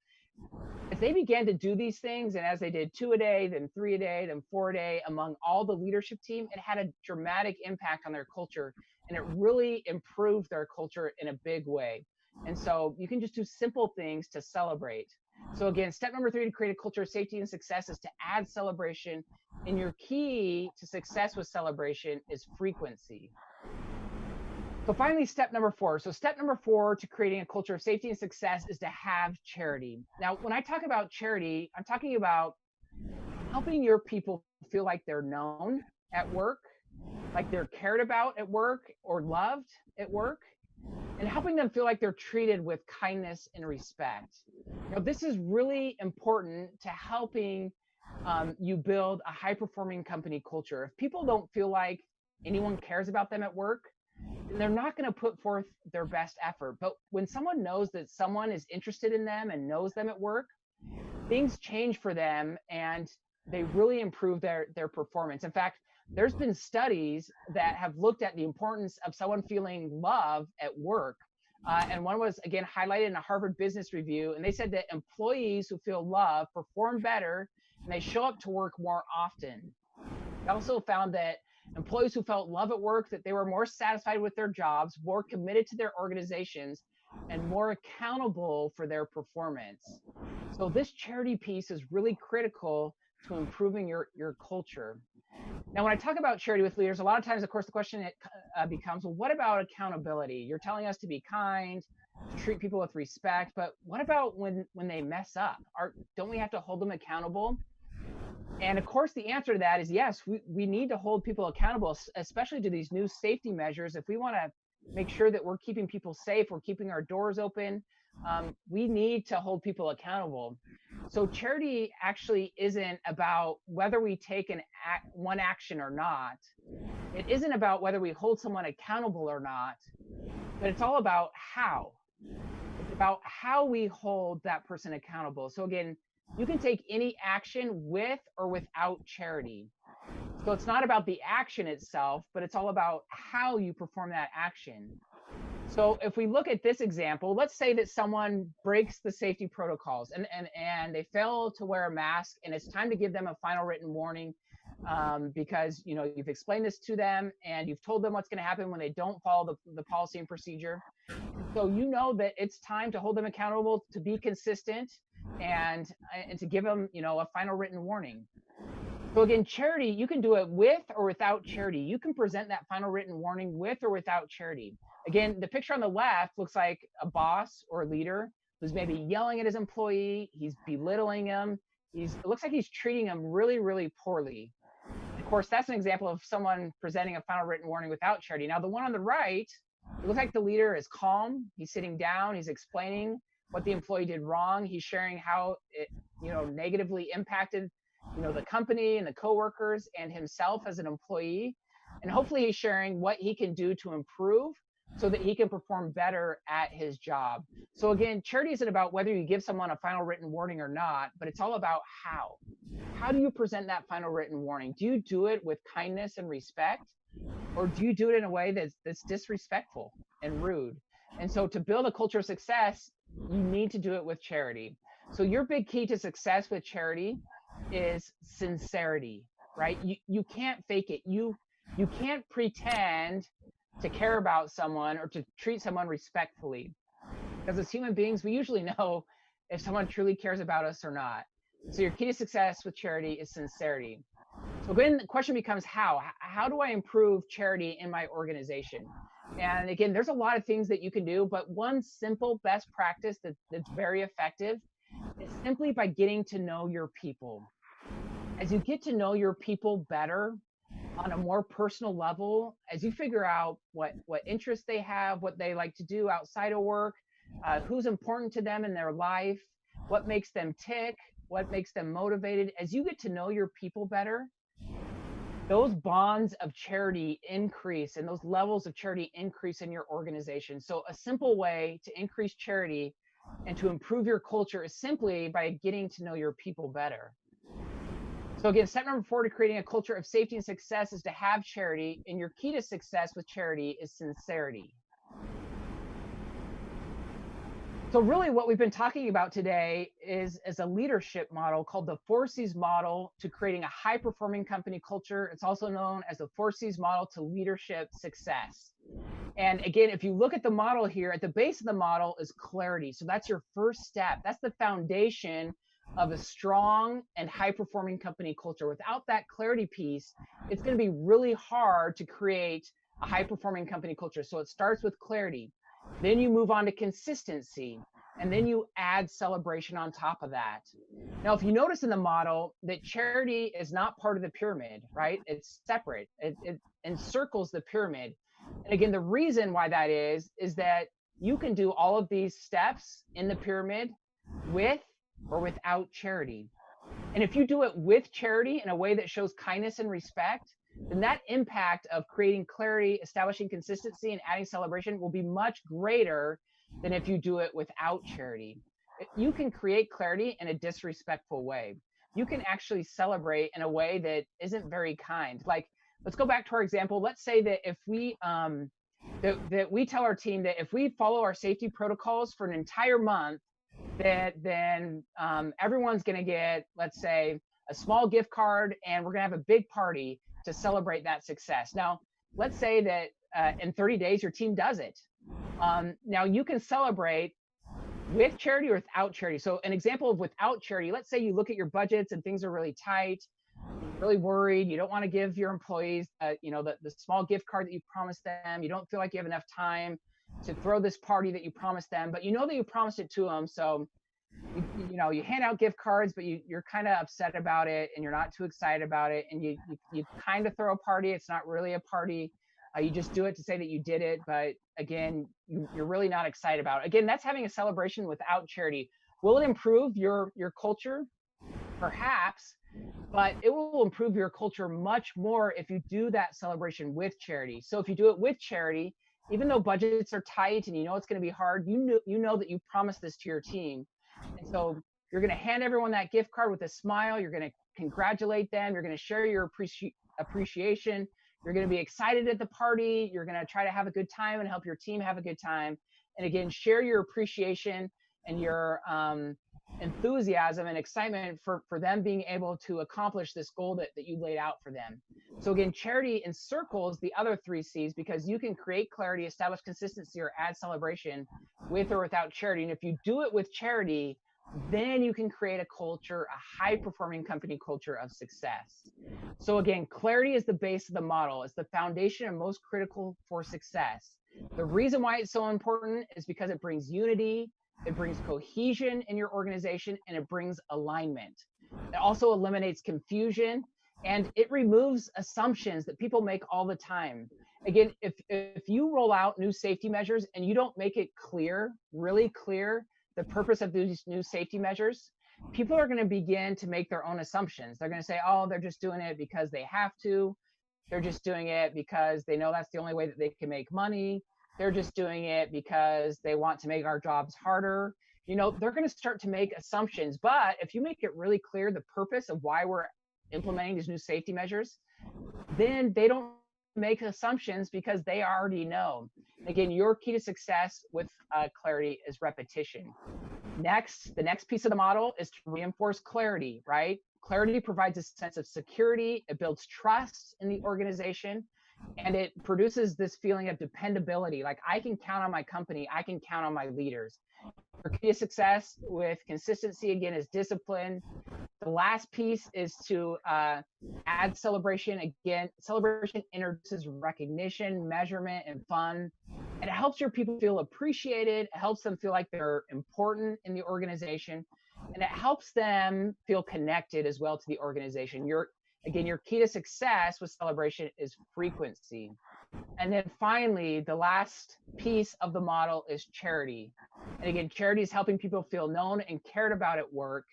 As they began to do these things, and as they did 2 a day, then 3 a day, then 4 a day among all the leadership team, it had a dramatic impact on their culture, and it really improved their culture in a big way. And so you can just do simple things to celebrate. So again, step number 3 to create a culture of safety and success is to add celebration. And your key to success with celebration is frequency. So finally, step number 4. So step number 4 to creating a culture of safety and success is to have charity. Now, when I talk about charity, I'm talking about helping your people feel like they're known at work, like they're cared about at work or loved at work, and helping them feel like they're treated with kindness and respect. This is really important to helping you build a high-performing company culture. If people don't feel like anyone cares about them at work, they're not going to put forth their best effort. But when someone knows that someone is interested in them and knows them at work, things change for them and they really improve their performance. In fact, there's been studies that have looked at the importance of someone feeling love at work. And one was, again, highlighted in a Harvard Business Review. And they said that employees who feel love perform better and they show up to work more often. They also found that employees who felt love at work, that they were more satisfied with their jobs, more committed to their organizations, and more accountable for their performance. So this charity piece is really critical to improving your culture. Now, when I talk about charity with leaders, a lot of times, of course, the question becomes, well, what about accountability? You're telling us to be kind, to treat people with respect, but what about when they mess up? Don't we have to hold them accountable? And of course, the answer to that is yes, we need to hold people accountable, especially to these new safety measures. If we want to make sure that we're keeping people safe, we're keeping our doors open, we need to hold people accountable. So charity actually isn't about whether we take one action or not. It isn't about whether we hold someone accountable or not, but it's all about how. It's about how we hold that person accountable. So again, you can take any action with or without charity. So it's not about the action itself, but it's all about how you perform that action. So if we look at this example, let's say that someone breaks the safety protocols and they fail to wear a mask, and it's time to give them a final written warning because you've explained this to them and you've told them what's going to happen when they don't follow the policy and procedure. So you know that it's time to hold them accountable, to be consistent, and to give them a final written warning. So again, charity, you can do it with or without charity. You can present that final written warning with or without charity. Again, the picture on the left looks like a boss or a leader who's maybe yelling at his employee. He's belittling him. It looks like he's treating him really, really poorly. Of course, that's an example of someone presenting a final written warning without charity. Now, the one on the right, it looks like the leader is calm. He's sitting down. He's explaining what the employee did wrong. He's sharing how it, negatively impacted, the company and the coworkers and himself as an employee. And hopefully he's sharing what he can do to improve so that he can perform better at his job. So again, charity isn't about whether you give someone a final written warning or not, but it's all about how. How do you present that final written warning? Do you do it with kindness and respect? Or do you do it in a way that's disrespectful and rude? And so to build a culture of success, you need to do it with charity. So your big key to success with charity is sincerity, right? You can't fake it. You can't pretend to care about someone or to treat someone respectfully. Because as human beings, we usually know if someone truly cares about us or not. So your key to success with charity is sincerity. So again, the question becomes how? How do I improve charity in my organization? And again, there's a lot of things that you can do, but one simple best practice that's very effective is simply by getting to know your people. As you get to know your people better on a more personal level, as you figure out what interests they have, what they like to do outside of work, who's important to them in their life, what makes them tick, what makes them motivated, as you get to know your people better, those bonds of charity increase and those levels of charity increase in your organization. So a simple way to increase charity and to improve your culture is simply by getting to know your people better. So again, step number 4 to creating a culture of safety and success is to have charity, and your key to success with charity is sincerity. So really what we've been talking about today is a leadership model called the 4Cs model to creating a high performing company culture. It's also known as the 4Cs model to leadership success. And again, if you look at the model here, at the base of the model is clarity. So that's your first step. That's the foundation of a strong and high performing company culture. Without that clarity piece, it's going to be really hard to create a high performing company culture. So it starts with clarity. Then you move on to consistency, and then you add celebration on top of that. Now, if you notice in the model that charity is not part of the pyramid, right? It's separate. It encircles the pyramid. And again, the reason why that is that you can do all of these steps in the pyramid with or without charity. And if you do it with charity in a way that shows kindness and respect, then that impact of creating clarity, establishing consistency, and adding celebration will be much greater than if you do it without charity. You can create clarity in a disrespectful way. You can actually celebrate in a way that isn't very kind. Like, let's go back to our example. Let's say that if we that we tell our team that if we follow our safety protocols for an entire month, that then everyone's going to get, let's say, a small gift card, and we're going to have a big party to celebrate that success. Now, let's say that in 30 days, your team does it. Now, you can celebrate with charity or without charity. So an example of without charity, let's say you look at your budgets and things are really tight, you're really worried, you don't want to give your employees the small gift card that you promised them, you don't feel like you have enough time to throw this party that you promised them, but you know that you promised it to them. So you hand out gift cards, but you're kind of upset about it and you're not too excited about it, and you kind of throw a party. It's not really a party. You just do it to say that you did it, but again, you're really not excited about it. Again, that's having a celebration without charity. Will it improve your culture? Perhaps, but it will improve your culture much more if you do that celebration with charity. So if you do it with charity, even though budgets are tight and you know it's going to be hard, you know that you promised this to your team. And so you're going to hand everyone that gift card with a smile. You're going to congratulate them. You're going to share your appreciation. You're going to be excited at the party. You're going to try to have a good time and help your team have a good time. And again, share your appreciation and your enthusiasm and excitement for them being able to accomplish this goal that you laid out for them. So again, charity encircles the other 3 C's because you can create clarity, establish consistency, or add celebration with or without charity. And if you do it with charity, then you can create a culture, a high-performing company culture of success. So again, clarity is the base of the model. It's the foundation and most critical for success. The reason why it's so important is because it brings unity, it brings cohesion in your organization, and it brings alignment. It also eliminates confusion, and it removes assumptions that people make all the time. Again, if you roll out new safety measures and you don't make it clear, really clear, the purpose of these new safety measures, people are going to begin to make their own assumptions. They're going to say, oh, they're just doing it because they have to. They're just doing it because they know that's the only way that they can make money. They're just doing it because they want to make our jobs harder. They're going to start to make assumptions. But if you make it really clear the purpose of why we're implementing these new safety measures, then they don't make assumptions because they already know. Again, your key to success with clarity is repetition. Next, the next piece of the model is to reinforce clarity, right? Clarity provides a sense of security. It builds trust in the organization, and it produces this feeling of dependability. Like, I can count on my company. I can count on my leaders. Your key to success with consistency, again, is discipline. The last piece is to add celebration. Again, celebration introduces recognition, measurement, and fun. And it helps your people feel appreciated. It helps them feel like they're important in the organization. And it helps them feel connected as well to the organization. Your key to success with celebration is frequency. And then finally, the last piece of the model is charity. And again, charity is helping people feel known and cared about at work.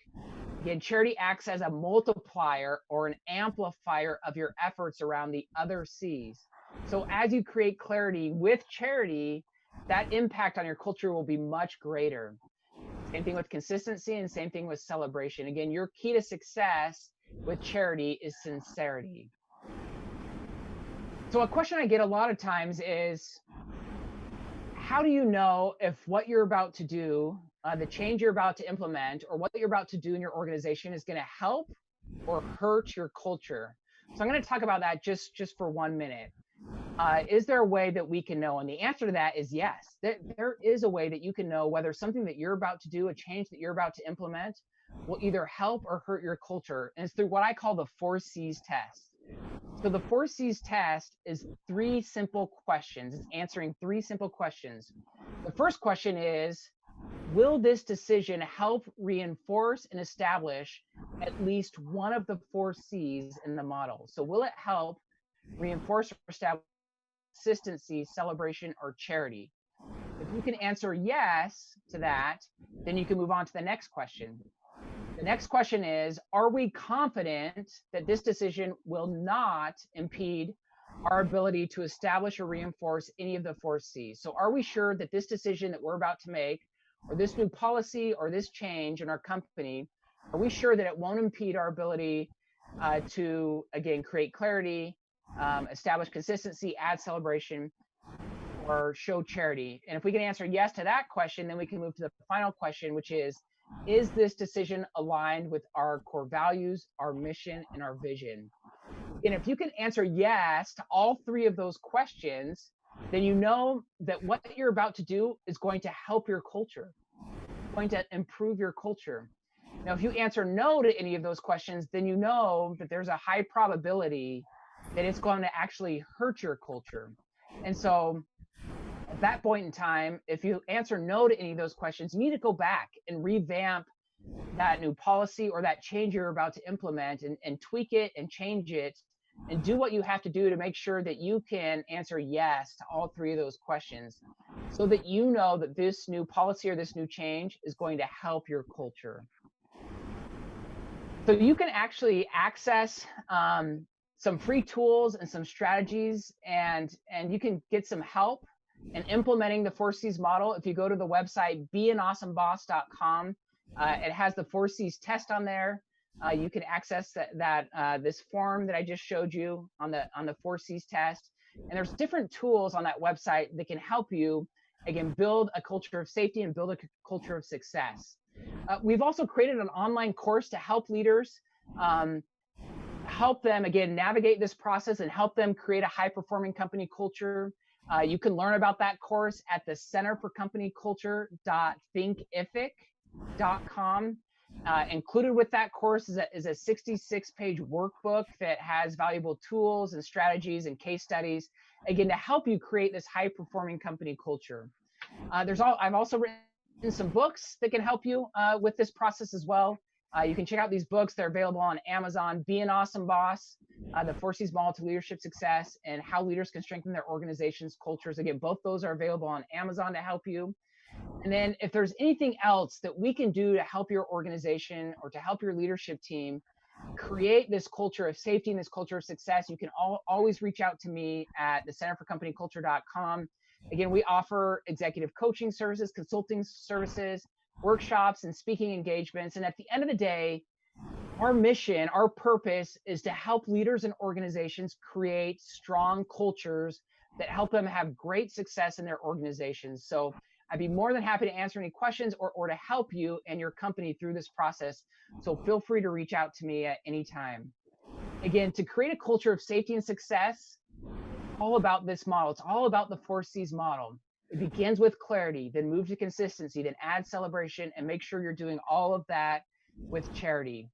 Again, charity acts as a multiplier or an amplifier of your efforts around the other C's. So as you create clarity with charity, that impact on your culture will be much greater. Same thing with consistency and same thing with celebration. Again, your key to success with charity is sincerity. So a question I get a lot of times is, how do you know if what you're about to do the change you're about to implement or what you're about to do in your organization is going to help or hurt your culture? So I'm going to talk about that just for 1 minute. Is there a way that we can know? And the answer to that is yes. There is a way that you can know whether something that you're about to do, a change that you're about to implement, will either help or hurt your culture. And it's through what I call the 4 C's test. So the 4 C's test is 3 simple questions. It's answering 3 simple questions. The first question is, will this decision help reinforce and establish at least one of the 4 C's in the model? So will it help reinforce or establish consistency, celebration, or charity? If you can answer yes to that, then you can move on to the next question. The next question is, are we confident that this decision will not impede our ability to establish or reinforce any of the 4 C's? So are we sure that this decision that we're about to make, or this new policy or this change in our company, are we sure that it won't impede our ability to, again, create clarity, establish consistency, add celebration, or show charity? And if we can answer yes to that question, then we can move to the final question, which is this decision aligned with our core values, our mission, and our vision? And if you can answer yes to all 3 of those questions, then you know that what you're about to do is going to help your culture, going to improve your culture. Now, if you answer no to any of those questions, then you know that there's a high probability that it's going to actually hurt your culture. And so at that point in time, if you answer no to any of those questions, you need to go back and revamp that new policy or that change you're about to implement and tweak it and change it and do what you have to do to make sure that you can answer yes to all 3 of those questions so that you know that this new policy or this new change is going to help your culture. So you can actually access some free tools and some strategies, and you can get some help in implementing the 4 C's model. If you go to the website beanawesomeboss.com, it has the 4 C's test on there. You can access this form that I just showed you on the 4 C's test. And there's different tools on that website that can help you, again, build a culture of safety and build a culture of success. We've also created an online course to help leaders, help them, again, navigate this process and help them create a high-performing company culture. You can learn about that course at the centerforcompanyculture.thinkific.com. Included with that course is a 66-page workbook that has valuable tools and strategies and case studies, again, to help you create this high-performing company culture. I've also written some books that can help you with this process as well. You can check out these books. They're available on Amazon. Be an Awesome Boss, the 4 C's Model to Leadership Success, and How Leaders Can Strengthen Their Organization's Cultures. Again, both those are available on Amazon to help you. And then if there's anything else that we can do to help your organization or to help your leadership team create this culture of safety and this culture of success, you can always reach out to me at the centerforcompanyculture.com. Again, we offer executive coaching services, consulting services, workshops, and speaking engagements. And at the end of the day, our mission, our purpose is to help leaders and organizations create strong cultures that help them have great success in their organizations. So I'd be more than happy to answer any questions or to help you and your company through this process. So feel free to reach out to me at any time. Again, to create a culture of safety and success, all about this model. It's all about the 4 C's model. It begins with clarity, then move to consistency, then add celebration, and make sure you're doing all of that with charity.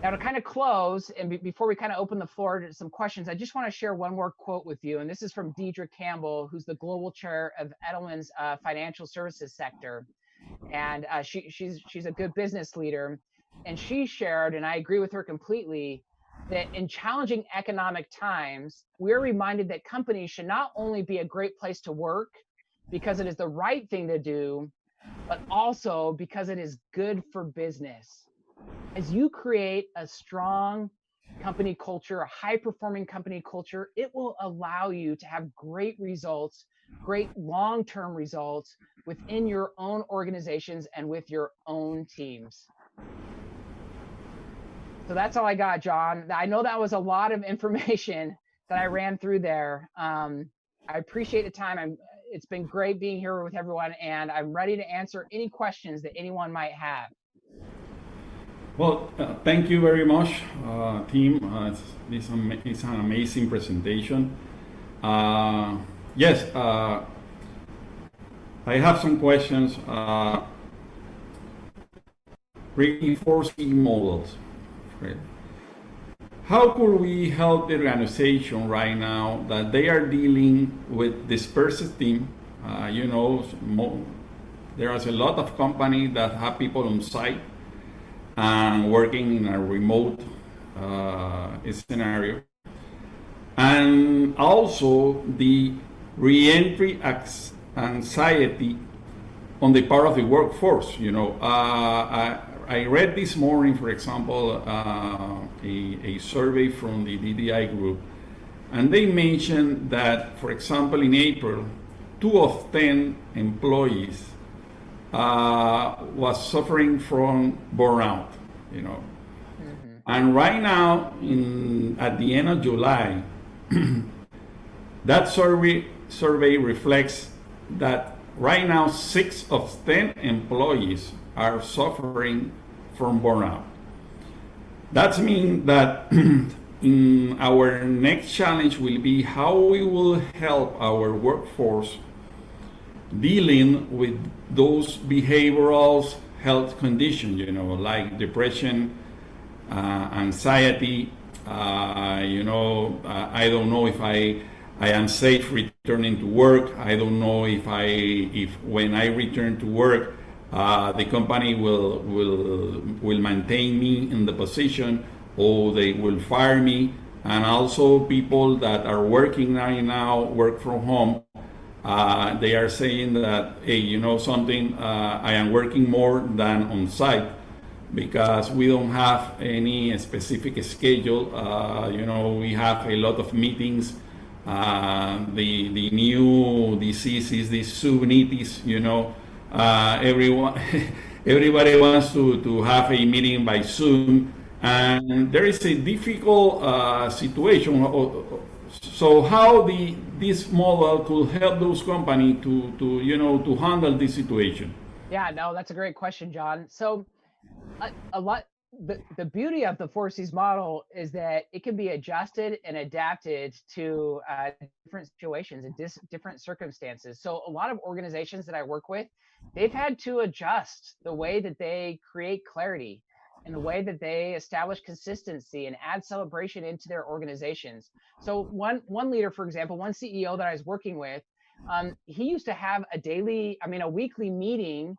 Now, to kind of close, and before we kind of open the floor to some questions, I just want to share one more quote with you. And this is from Deidre Campbell, who's the global chair of Edelman's financial services sector. And she's a good business leader. And she shared, and I agree with her completely, that in challenging economic times, we're reminded that companies should not only be a great place to work because it is the right thing to do, but also because it is good for business. As you create a strong company culture, a high-performing company culture, it will allow you to have great results, great long-term results within your own organizations and with your own teams. So that's all I got, John. I know that was a lot of information that I ran through there. I appreciate the time. It's been great being here with everyone, and I'm ready to answer any questions that anyone might have. Well, thank you very much, team. It's an amazing presentation. Yes, I have some questions. Reinforcing models. Right? How could we help the organization right now that they are dealing with dispersed team? There is a lot of companies that have people on site and working in a remote scenario. And also the reentry anxiety on the part of the workforce. I read this morning, for example, a survey from the DDI group, and they mentioned that, for example, in April, 2 of 10 employees was suffering from burnout. And right now, at the end of July, that survey reflects that right now 6 of 10 employees are suffering from burnout. That means that in our next challenge will be how we will help our workforce dealing with those behavioral health conditions, like depression, anxiety. I don't know if I am safe returning to work. I don't know if when I return to work, the company will maintain me in the position, or they will fire me. And also people that are working right now, work from home, they are saying that, hey, something, I am working more than on site because we don't have any specific schedule. We have a lot of meetings. The new disease is the Zoomnitis, everybody wants to have a meeting by Zoom, and there is a difficult situation. So how this model could help those companies to handle this situation? Yeah, no, that's a great question, John. So the beauty of the 4Cs model is that it can be adjusted and adapted to different situations and different circumstances. So a lot of organizations that I work with, they've had to adjust the way that they create clarity and the way that they establish consistency and add celebration into their organizations. So one leader, for example, one CEO that I was working with, he used to have a weekly meeting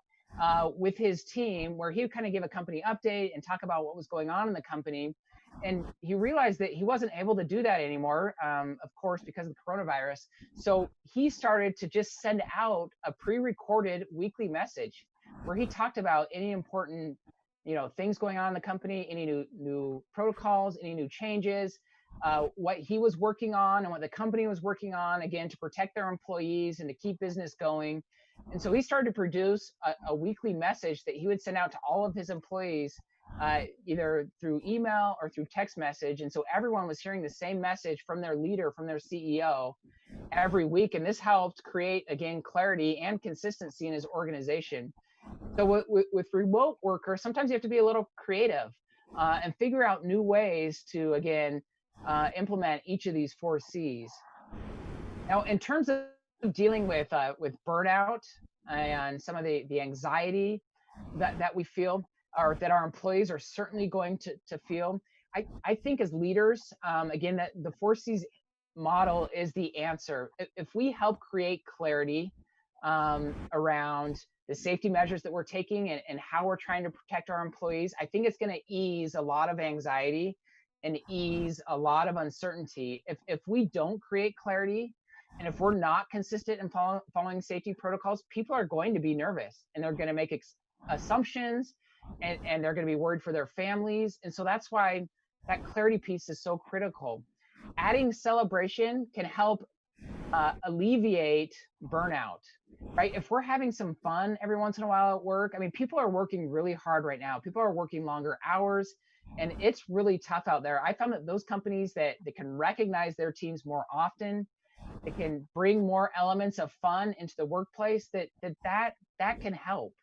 with his team where he would kind of give a company update and talk about what was going on in the company. And he realized that he wasn't able to do that anymore, of course, because of the coronavirus. So he started to just send out a pre-recorded weekly message where he talked about any important, things going on in the company, any new protocols, any new changes, what he was working on and what the company was working on, again, to protect their employees and to keep business going. And so he started to produce a weekly message that he would send out to all of his employees, either through email or through text message. And so everyone was hearing the same message from their leader, from their CEO every week. And this helped create, again, clarity and consistency in his organization. So with remote workers, sometimes you have to be a little creative and figure out new ways to, again, implement each of these 4 Cs. Now, in terms of dealing with burnout and some of the anxiety that we feel, or that our employees are certainly going to feel, I think as leaders, again, that the 4 Cs model is the answer. If we help create clarity around the safety measures that we're taking and how we're trying to protect our employees, I think it's going to ease a lot of anxiety and ease a lot of uncertainty. If we don't create clarity, and if we're not consistent in following safety protocols, people are going to be nervous and they're going to make assumptions and they're going to be worried for their families. And so that's why that clarity piece is so critical. Adding celebration can help alleviate burnout, right? If we're having some fun every once in a while at work, people are working really hard right now. People are working longer hours and it's really tough out there. I found that those companies that can recognize their teams more often it can bring more elements of fun into the workplace, that can help.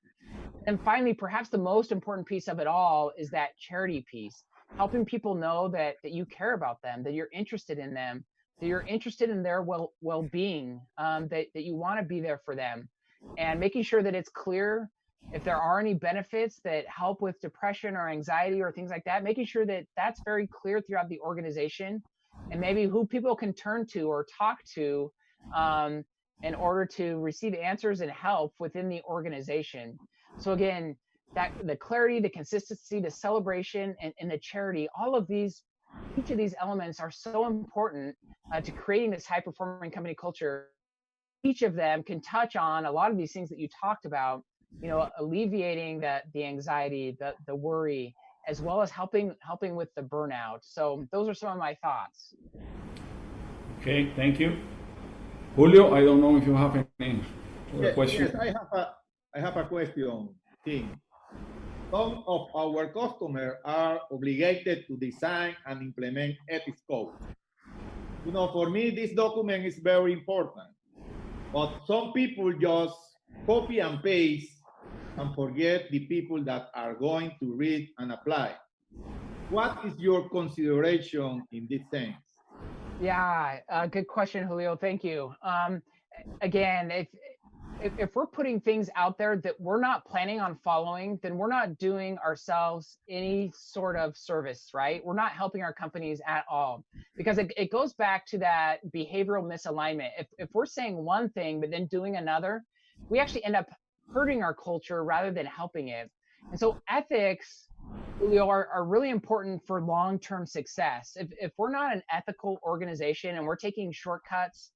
And finally, perhaps the most important piece of it all is that charity piece, helping people know that you care about them, that you're interested in them, that you're interested in their well-being, that you want to be there for them, and making sure that it's clear if there are any benefits that help with depression or anxiety or things like that, making sure that that's very clear throughout the organization, and maybe who people can turn to or talk to in order to receive answers and help within the organization. So again, that the clarity, the consistency, the celebration, and the charity, all of these, each of these elements are so important to creating this high performing company culture. Each of them can touch on a lot of these things that you talked about, alleviating the anxiety, the worry, as well as helping with the burnout. So those are some of my thoughts. Okay, thank you. Julio, I don't know if you have any question. Yes, I have a question, Tim. Some of our customers are obligated to design and implement ethics code. For me, this document is very important, but some people just copy and paste and forget the people that are going to read and apply. What is your consideration in this sense? Yeah, good question, Julio. Thank you. Again, if we're putting things out there that we're not planning on following, then we're not doing ourselves any sort of service, right? We're not helping our companies at all, because it goes back to that behavioral misalignment. If we're saying one thing but then doing another, we actually end up hurting our culture rather than helping it. And so ethics are really important for long-term success. If we're not an ethical organization and we're taking shortcuts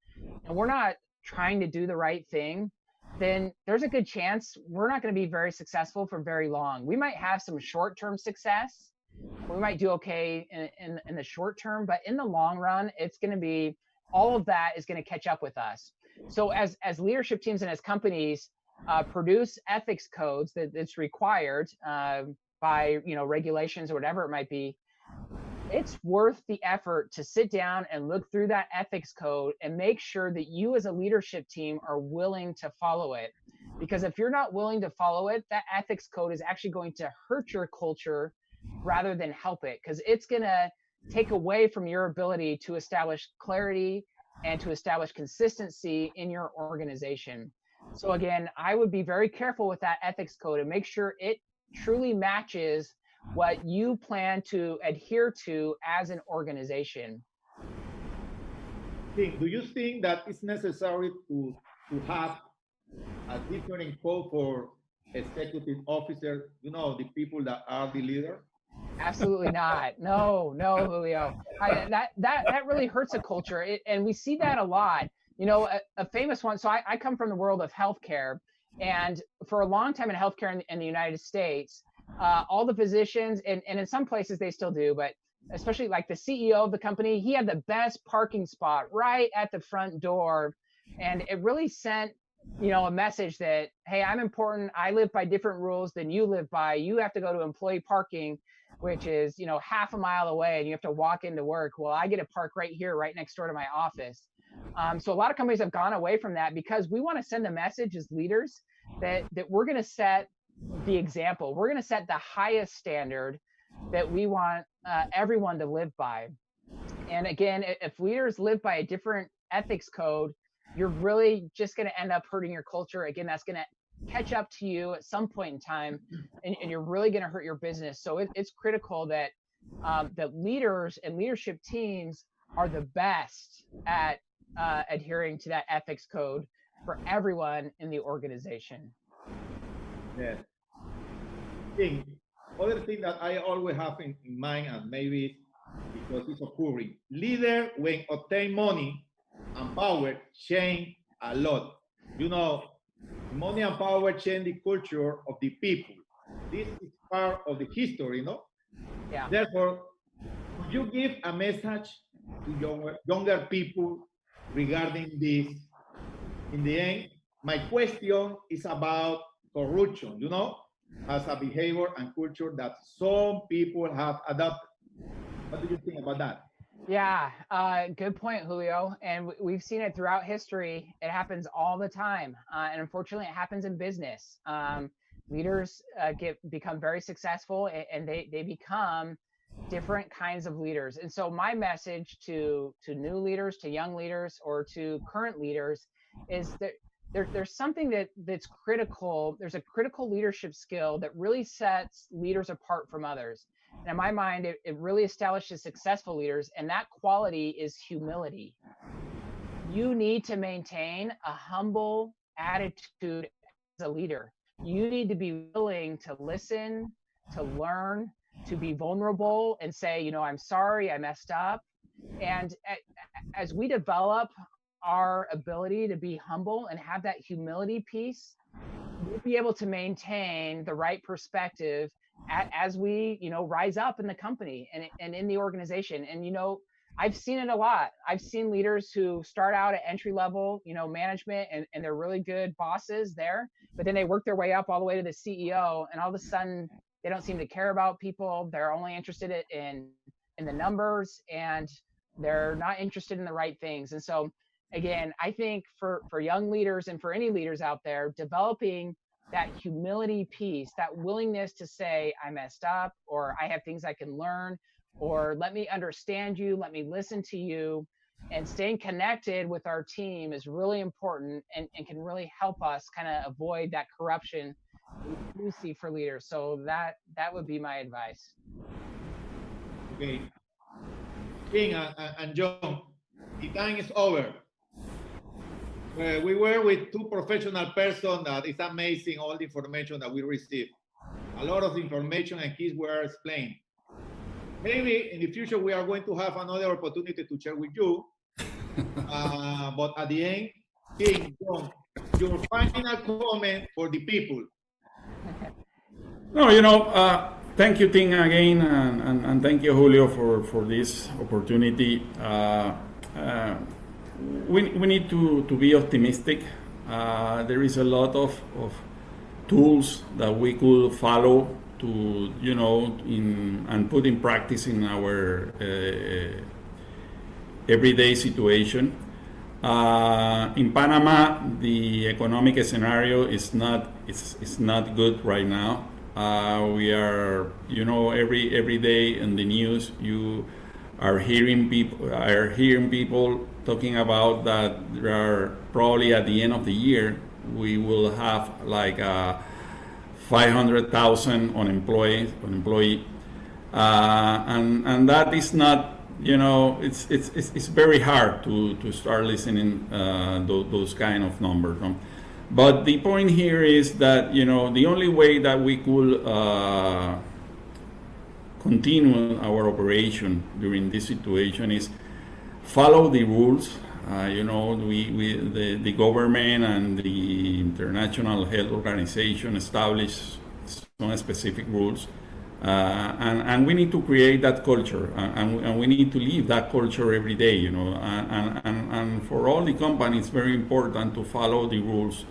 and we're not trying to do the right thing, then there's a good chance we're not going to be very successful for very long. We might have some short-term success. We might do okay in the short term, but in the long run, it's going to be, all of that is going to catch up with us. So as leadership teams and as companies produce ethics codes that's required by regulations or whatever it might be, it's worth the effort to sit down and look through that ethics code and make sure that you as a leadership team are willing to follow it. Because if you're not willing to follow it, that ethics code is actually going to hurt your culture rather than help it, because it's going to take away from your ability to establish clarity and to establish consistency in your organization. So again, I would be very careful with that ethics code and make sure it truly matches what you plan to adhere to as an organization. Do you think that it's necessary to have a different code for executive officers, the people that are the leader? Absolutely not. No, Julio. That really hurts a culture. And we see that a lot. A famous one. So I come from the world of healthcare, and for a long time in healthcare in the United States, all the physicians, and in some places they still do, but especially like the CEO of the company, he had the best parking spot right at the front door. And it really sent, a message that, hey, I'm important. I live by different rules than you live by. You have to go to employee parking, which is, half a mile away, and you have to walk into work. Well, I get to park right here, right next door to my office. So a lot of companies have gone away from that because we want to send a message as leaders that we're going to set the example. We're going to set the highest standard that we want everyone to live by. And again, if leaders live by a different ethics code, you're really just going to end up hurting your culture. Again, that's going to catch up to you at some point in time, and you're really going to hurt your business. So it's critical that that leaders and leadership teams are the best at adhering to that ethics code for everyone in the organization. Yes. Other thing that I always have in mind, and maybe because it's occurring, leader when obtain money and power change a lot. Money and power change the culture of the people. This is part of the history, Yeah. Therefore, could you give a message to younger people regarding this? In the end, my question is about corruption, as a behavior and culture that some people have adopted. What do you think about that? Yeah, good point, Julio. And we've seen it throughout history. It happens all the time, and unfortunately, it happens in business. Leaders become very successful, and they become different kinds of leaders. And so, my message to new leaders, to young leaders, or to current leaders is that there's something that's critical. There's a critical leadership skill that really sets leaders apart from others. And in my mind, it really establishes successful leaders, and that quality is humility. You need to maintain a humble attitude as a leader. You need to be willing to listen, to learn, to be vulnerable and say, I'm sorry, I messed up. And as we develop our ability to be humble and have that humility piece, we'll be able to maintain the right perspective as we rise up in the company and in the organization. And I've seen it a lot. I've seen leaders who start out at entry level management, and they're really good bosses there, but then they work their way up all the way to the CEO, and all of a sudden they don't seem to care about people. They're only interested in the numbers, and they're not interested in the right things. And so again, I think for young leaders and for any leaders out there, developing that humility piece, that willingness to say, I messed up, or I have things I can learn, or let me understand you, let me listen to you, and staying connected with our team is really important, and can really help us kind of avoid that corruption we see for leaders. So that would be my advice. Okay. King and John, the time is over. We were with two professional persons. That is amazing, all the information that we received. A lot of information and keys were explained. Maybe in the future we are going to have another opportunity to share with you. But at the end, King, John, your final comment for the people. No, thank you, Ting, again, and thank you, Julio, for this opportunity. We need to be optimistic. There is a lot of tools that we could follow to, and put in practice in our everyday situation. In Panama, the economic scenario is not good right now. We are, every day in the news you are hearing people talking about that there are probably at the end of the year we will have like 500,000 unemployee, and that is not, it's very hard to start listening those kind of numbers. But the point here is that the only way that we could continue our operation during this situation is follow the rules. The government and the International Health Organization established some specific rules, and we need to create that culture, and we need to live that culture every day. And for all the companies, it's very important to follow the rules.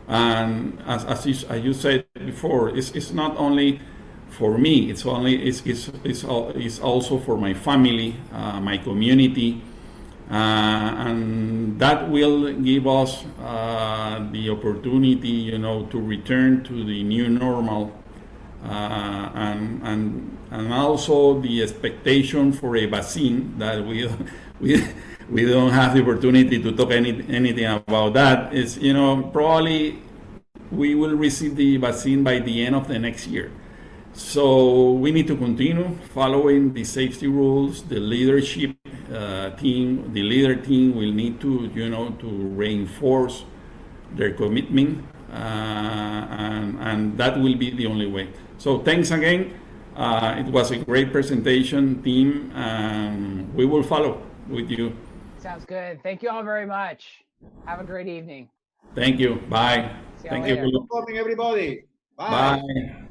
And as you said before, it's not only for me, it's also for my family, my community, and that will give us the opportunity, to return to the new normal, and also the expectation for a vaccine that we don't have the opportunity to talk anything about that. Is probably we will receive the vaccine by the end of the next year. So we need to continue following the safety rules. The leadership team, the leader team, will need to to reinforce their commitment, and that will be the only way. So thanks again. It was a great presentation, team, and we will follow with you. Sounds good. Thank you all very much. Have a great evening. Thank you. Bye. See y'all Thank later. you. Good morning, everybody. Bye. Bye.